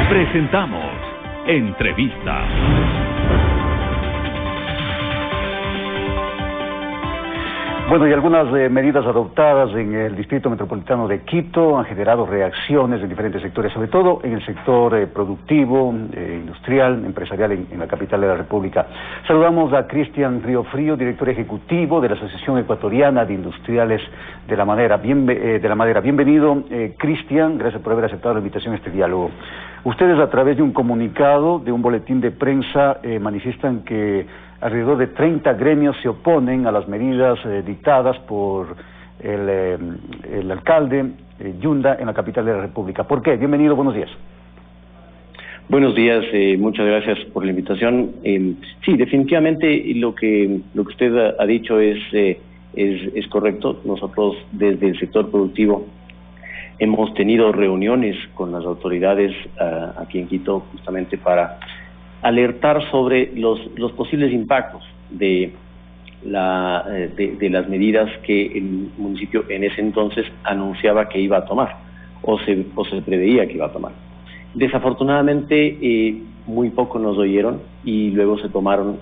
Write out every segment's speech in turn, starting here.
Presentamos Entrevista. Bueno, y algunas medidas adoptadas en el Distrito Metropolitano de Quito han generado reacciones en diferentes sectores, sobre todo en el sector productivo, industrial, empresarial en la capital de la República. Saludamos a Cristian Riofrío, director ejecutivo de la Asociación Ecuatoriana de Industriales de la Madera. Bienvenido, Cristian, gracias por haber aceptado la invitación a este diálogo. Ustedes, a través de un comunicado, de un boletín de prensa, manifiestan que alrededor de 30 gremios se oponen a las medidas dictadas por el alcalde Yunda en la capital de la República. ¿Por qué? Bienvenido, buenos días. Buenos días, muchas gracias por la invitación. Sí, definitivamente lo que usted ha dicho es correcto. Nosotros desde el sector productivo hemos tenido reuniones con las autoridades aquí en Quito justamente para alertar sobre los posibles impactos de las medidas que el municipio en ese entonces anunciaba que iba a tomar o se preveía que iba a tomar. Desafortunadamente muy poco nos oyeron y luego se tomaron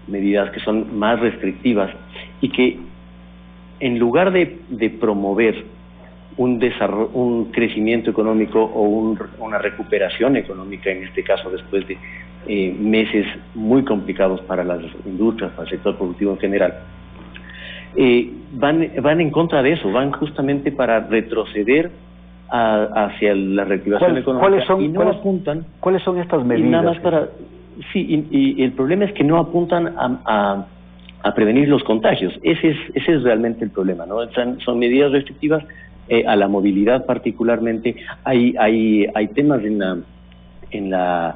medidas que son más restrictivas y que en lugar de promover un crecimiento económico o una recuperación económica, en este caso después de meses muy complicados para las industrias, para el sector productivo en general, van en contra de eso, van justamente para retroceder hacia la reactivación económica. ¿Cuáles son estas medidas? Y nada más y el problema es que no apuntan a prevenir los contagios. Ese es realmente el problema, ¿no? Son medidas restrictivas a la movilidad particularmente. Hay temas en la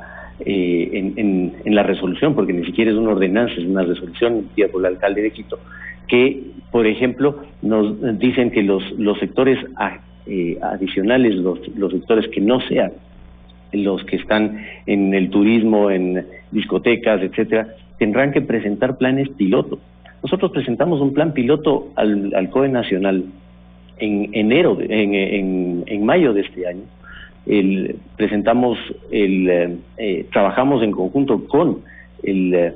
resolución, porque ni siquiera es una ordenanza, es una resolución emitida por el alcalde de Quito, que, por ejemplo, nos dicen que los sectores adicionales, los sectores que no sean los que están en el turismo, en discotecas, etcétera, tendrán que presentar planes piloto. Nosotros presentamos un plan piloto al COE Nacional en mayo de este año. Trabajamos en conjunto con el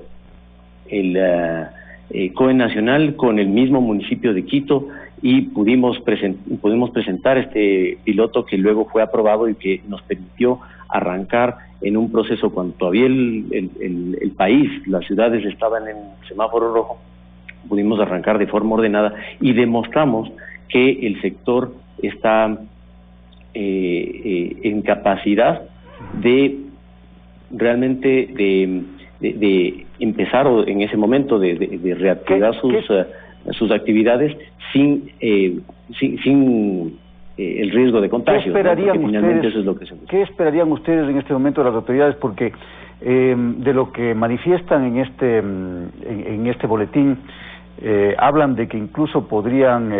COE Nacional, con el mismo municipio de Quito, y pudimos presentar este piloto que luego fue aprobado y que nos permitió arrancar en un proceso cuando todavía el país, las ciudades estaban en semáforo rojo. Pudimos arrancar de forma ordenada y demostramos que el sector está en capacidad de realmente de empezar en ese momento de reactivar sus actividades sin el riesgo de contagio. ¿Qué esperarían ustedes en este momento de las autoridades? Porque de lo que manifiestan en este boletín, hablan de que incluso podrían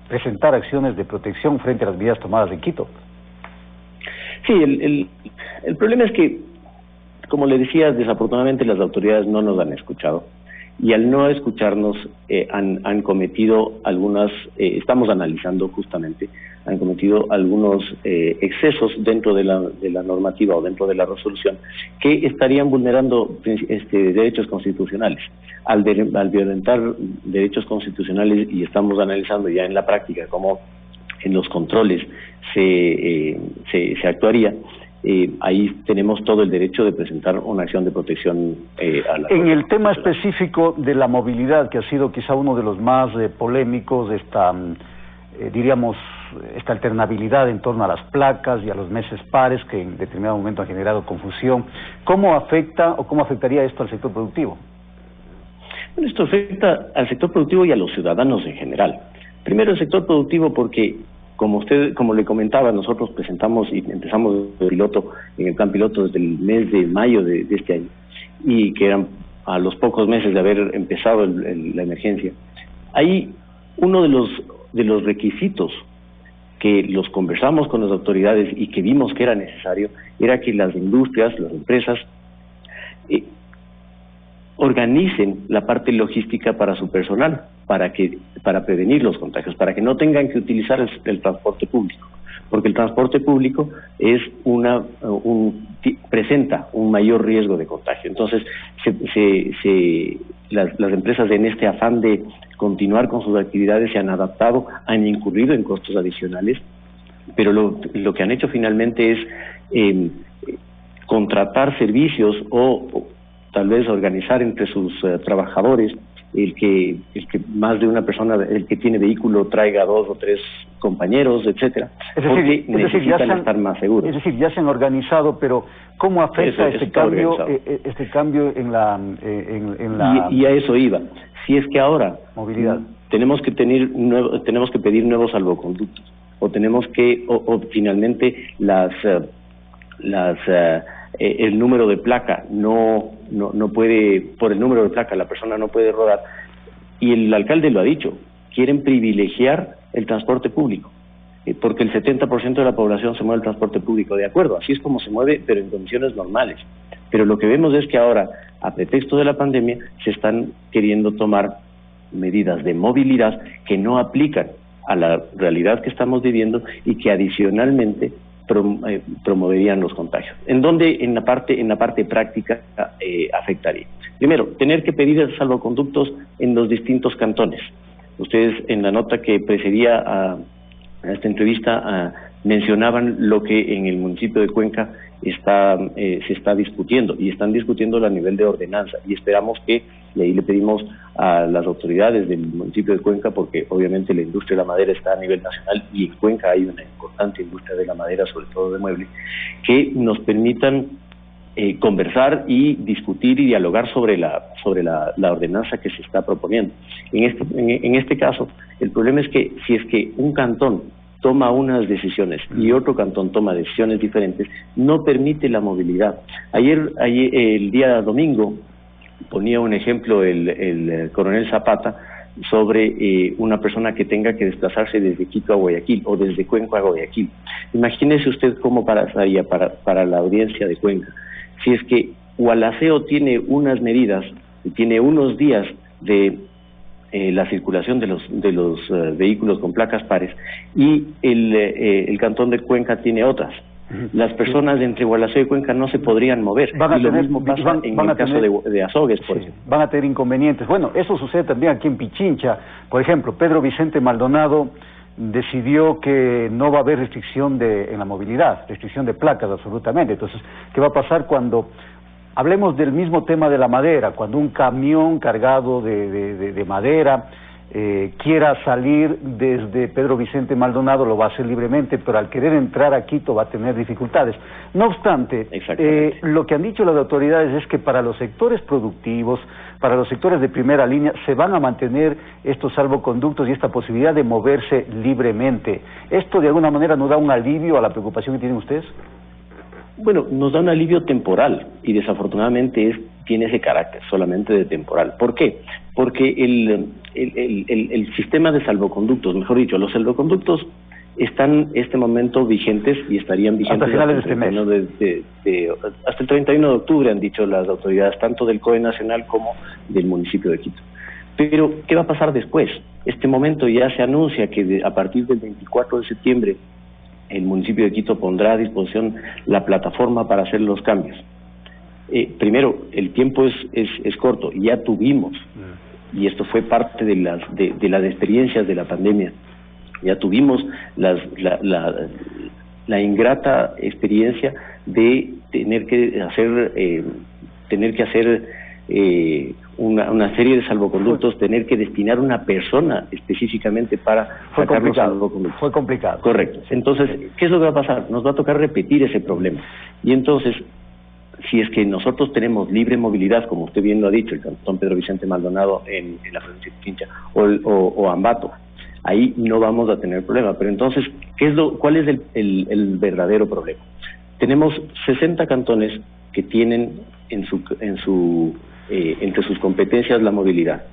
presentar acciones de protección frente a las medidas tomadas en Quito. Sí, el problema es que, como le decía, desafortunadamente las autoridades no nos han escuchado, y al no escucharnos han cometido estamos analizando justamente, han cometido algunos excesos dentro de la normativa o dentro de la resolución que estarían vulnerando derechos constitucionales. Al violentar derechos constitucionales, y estamos analizando ya en la práctica cómo en los controles se actuaría, ahí tenemos todo el derecho de presentar una acción de protección En el tema específico de la movilidad, que ha sido quizá uno de los más polémicos, diríamos, esta alternabilidad en torno a las placas y a los meses pares que en determinado momento han generado confusión, ¿cómo afecta o cómo afectaría esto al sector productivo? Bueno, esto afecta al sector productivo y a los ciudadanos en general. Primero, el sector productivo porque, como le comentaba, nosotros presentamos y empezamos en el plan piloto desde el mes de mayo de este año, y que eran a los pocos meses de haber empezado la emergencia. Ahí uno de los requisitos que los conversamos con las autoridades y que vimos que era necesario era que las industrias, las empresas, organicen la parte logística para su personal, para prevenir los contagios, para que no tengan que utilizar el transporte público, porque el transporte público es presenta un mayor riesgo de contagio. Entonces, las empresas, en este afán de continuar con sus actividades, se han adaptado, han incurrido en costos adicionales, pero lo que han hecho finalmente es contratar servicios o tal vez organizar entre sus trabajadores el que más de una persona, el que tiene vehículo, traiga 2 o 3 compañeros, etcétera, porque necesitan estar más seguros. Es decir, ya se han organizado, pero ¿cómo afecta este cambio en la y a eso iba? Si es que ahora movilidad tenemos que pedir nuevos salvoconductos, o tenemos que o finalmente el número de placa no puede, por el número de placa la persona no puede rodar, y el alcalde lo ha dicho, quieren privilegiar el transporte público, porque el 70% de la población se mueve el transporte público, de acuerdo, así es como se mueve, pero en condiciones normales. Pero lo que vemos es que ahora, a pretexto de la pandemia, se están queriendo tomar medidas de movilidad que no aplican a la realidad que estamos viviendo y que adicionalmente promoverían los contagios. ¿En dónde en la parte práctica afectaría? Primero, tener que pedir salvoconductos en los distintos cantones. Ustedes en la nota que precedía a esta entrevista mencionaban lo que en el municipio de Cuenca se está discutiendo, y están discutiéndolo a nivel de ordenanza, y esperamos que, y ahí le pedimos a las autoridades del municipio de Cuenca, porque obviamente la industria de la madera está a nivel nacional y en Cuenca hay una importante industria de la madera, sobre todo de mueble, que nos permitan conversar y discutir y dialogar sobre la ordenanza que se está proponiendo. En este caso, el problema es que si es que un cantón toma unas decisiones y otro cantón toma decisiones diferentes, no permite la movilidad. Ayer el día domingo, ponía un ejemplo el coronel Zapata sobre una persona que tenga que desplazarse desde Quito a Guayaquil o desde Cuenca a Guayaquil. Imagínese usted cómo pasaría para la audiencia de Cuenca. Si es que Gualaceo tiene unas medidas, tiene unos días de la circulación de los vehículos con placas pares, y el cantón de Cuenca tiene otras. Las personas entre Gualaceo y Cuenca no se podrían mover, y lo mismo pasa en el caso de Azogues, por ejemplo. Van a tener inconvenientes. Bueno, eso sucede también aquí en Pichincha. Por ejemplo, Pedro Vicente Maldonado decidió que no va a haber restricción en la movilidad, restricción de placas absolutamente. Entonces, ¿qué va a pasar cuando hablemos del mismo tema de la madera? Cuando un camión cargado de madera quiera salir desde Pedro Vicente Maldonado, lo va a hacer libremente, pero al querer entrar a Quito va a tener dificultades. No obstante, lo que han dicho las autoridades es que para los sectores productivos, para los sectores de primera línea, se van a mantener estos salvoconductos y esta posibilidad de moverse libremente. ¿Esto de alguna manera no da un alivio a la preocupación que tienen ustedes? Bueno, nos da un alivio temporal, y desafortunadamente tiene ese carácter solamente de temporal. ¿Por qué? Porque el sistema de salvoconductos, mejor dicho, los salvoconductos están en este momento vigentes y estarían vigentes hasta finales de este mes. Hasta el 31 de octubre, han dicho las autoridades, tanto del COE nacional como del municipio de Quito. Pero, ¿qué va a pasar después? Este momento ya se anuncia que a partir del 24 de septiembre el municipio de Quito pondrá a disposición la plataforma para hacer los cambios. Primero, el tiempo es corto, ya tuvimos, y esto fue parte de las experiencias de la pandemia, ya tuvimos la ingrata experiencia de tener que hacer una serie de salvoconductos, tener que destinar una persona específicamente para sacar los salvoconductos. Fue complicado. Correcto. Entonces, ¿qué es lo que va a pasar? Nos va a tocar repetir ese problema. Y entonces, si es que nosotros tenemos libre movilidad, como usted bien lo ha dicho, el cantón Pedro Vicente Maldonado en la provincia de Pichincha o Ambato, ahí no vamos a tener problema. Pero entonces, ¿cuál es el verdadero problema? Tenemos 60 cantones que tienen entre sus competencias la movilidad.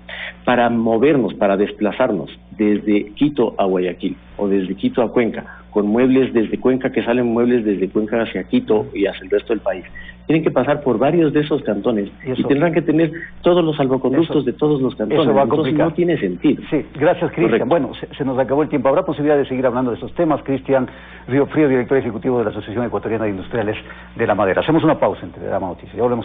Para movernos, para desplazarnos desde Quito a Guayaquil o desde Quito a Cuenca con muebles desde Cuenca, que salen muebles desde Cuenca hacia Quito y hacia el resto del país. Tienen que pasar por varios de esos cantones y tendrán que tener todos los salvoconductos de todos los cantones. Eso va a Entonces complicar. no tiene sentido. Sí, gracias, Cristian. Bueno, se nos acabó el tiempo. Habrá posibilidad de seguir hablando de estos temas. Cristian Riofrío, director ejecutivo de la Asociación Ecuatoriana de Industriales de la Madera. Hacemos una pausa entre Drama Noticias. Ya volvemos.